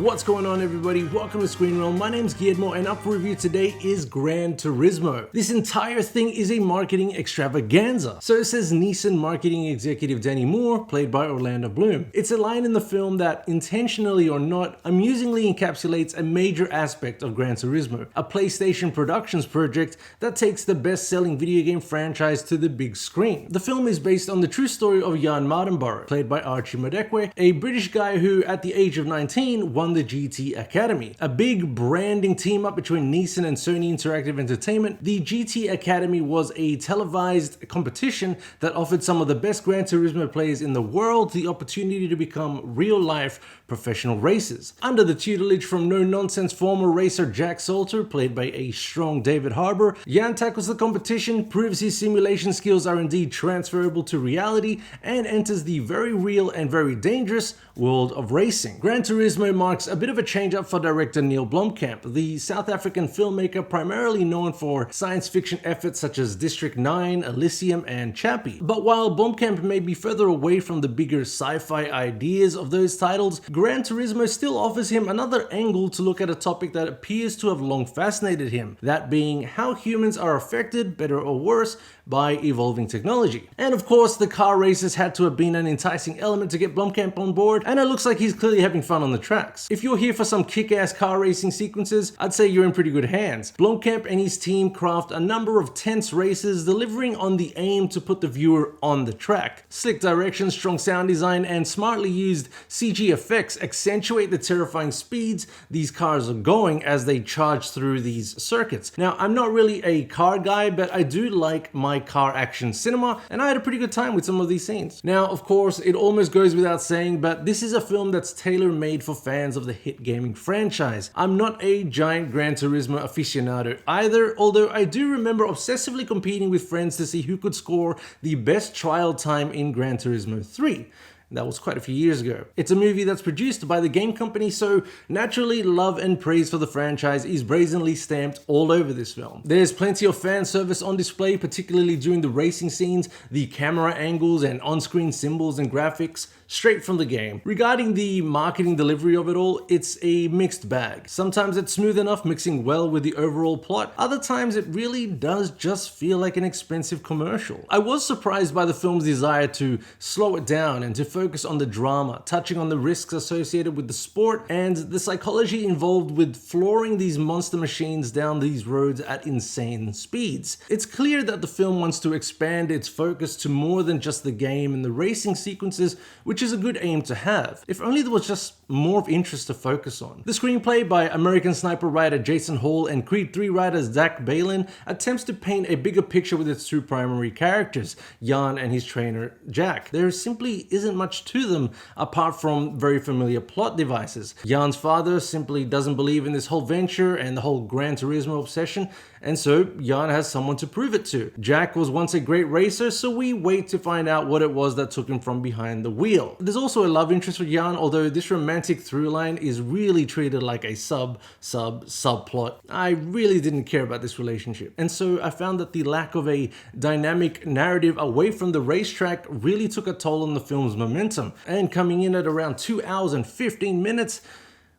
What's going on, everybody? Welcome to Screen Realm. My name's Guillermo and up for review today is Gran Turismo. This entire thing is a marketing extravaganza. So says Nissan marketing executive Danny Moore, played by Orlando Bloom. It's a line in the film that, intentionally or not, amusingly encapsulates a major aspect of Gran Turismo, a PlayStation Productions project that takes the best-selling video game franchise to the big screen. The film is based on the true story of Jan Mardenborough, played by Archie Madekwe, a British guy who, at the age of 19, won the GT Academy. A big branding team-up between Nissan and Sony Interactive Entertainment, the GT Academy was a televised competition that offered some of the best Gran Turismo players in the world the opportunity to become real-life professional racers. Under the tutelage from no-nonsense former racer Jack Salter, played by a strong David Harbour, Jan tackles the competition, proves his simulation skills are indeed transferable to reality, and enters the very real and very dangerous world of racing. Gran Turismo marks a bit of a change-up for director Neil Blomkamp, the South African filmmaker primarily known for science fiction efforts such as District 9, Elysium, and Chappie. But while Blomkamp may be further away from the bigger sci-fi ideas of those titles, Gran Turismo still offers him another angle to look at a topic that appears to have long fascinated him, that being how humans are affected, better or worse, by evolving technology. And of course, the car races had to have been an enticing element to get Blomkamp on board, and it looks like he's clearly having fun on the tracks. If you're here for some kick-ass car racing sequences, I'd say you're in pretty good hands. Blomkamp and his team craft a number of tense races, delivering on the aim to put the viewer on the track. Slick direction, strong sound design, and smartly used CG effects accentuate the terrifying speeds these cars are going as they charge through these circuits. Now, I'm not really a car guy, but I do like my car action cinema, and I had a pretty good time with some of these scenes. Now, of course, it almost goes without saying, but this is a film that's tailor-made for fans of the hit gaming franchise. I'm not a giant Gran Turismo aficionado either, although I do remember obsessively competing with friends to see who could score the best trial time in Gran Turismo 3. That was quite a few years ago. It's a movie that's produced by the game company, so naturally love and praise for the franchise is brazenly stamped all over this film. There's plenty of fan service on display, particularly during the racing scenes, the camera angles and on-screen symbols and graphics straight from the game. Regarding the marketing delivery of it all, it's a mixed bag. Sometimes it's smooth enough, mixing well with the overall plot. Other times it really does just feel like an expensive commercial. I was surprised by the film's desire to slow it down and to focus on the drama, touching on the risks associated with the sport and the psychology involved with flooring these monster machines down these roads at insane speeds. It's clear that the film wants to expand its focus to more than just the game and the racing sequences, which is a good aim to have. If only there was just more of interest to focus on. The screenplay by American Sniper writer Jason Hall and Creed 3 writer Zach Balin attempts to paint a bigger picture with its two primary characters, Jan and his trainer Jack. There simply isn't much to them apart from very familiar plot devices. Jan's father simply doesn't believe in this whole venture and the whole Gran Turismo obsession, and so Jan has someone to prove it to. Jack was once a great racer, so we wait to find out what it was that took him from behind the wheel. There's also a love interest for Jan, although this romantic through line is really treated like a subplot. I really didn't care about this relationship, and so I found that the lack of a dynamic narrative away from the racetrack really took a toll on the film's momentum. And coming in at around 2 hours and 15 minutes,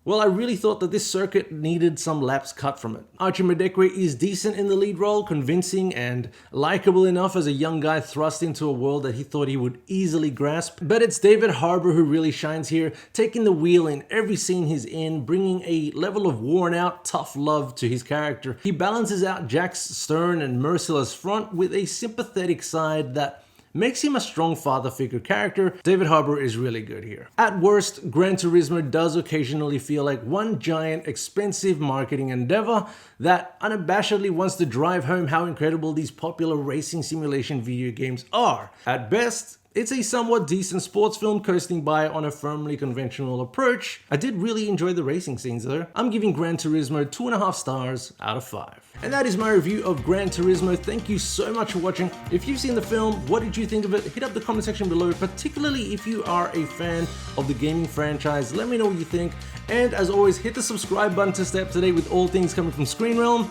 well, I really thought that this circuit needed some laps cut from it. Archie Madekwe is decent in the lead role, convincing and likable enough as a young guy thrust into a world that he thought he would easily grasp. But it's David Harbour who really shines here, taking the wheel in every scene he's in, bringing a level of worn-out, tough love to his character. He balances out Jack's stern and merciless front with a sympathetic side that makes him a strong father figure character. David Harbour is really good here. At worst, Gran Turismo does occasionally feel like one giant expensive marketing endeavor that unabashedly wants to drive home how incredible these popular racing simulation video games are. At best, it's a somewhat decent sports film coasting by on a firmly conventional approach. I did really enjoy the racing scenes though. I'm giving Gran Turismo 2.5 stars out of 5. And that is my review of Gran Turismo. Thank you so much for watching. If you've seen the film, what did you think of it? Hit up the comment section below, particularly if you are a fan of the gaming franchise. Let me know what you think. And as always, hit the subscribe button to stay up to date with all things coming from Screen Realm.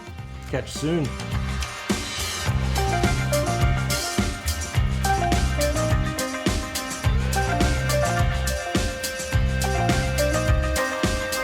Catch you soon.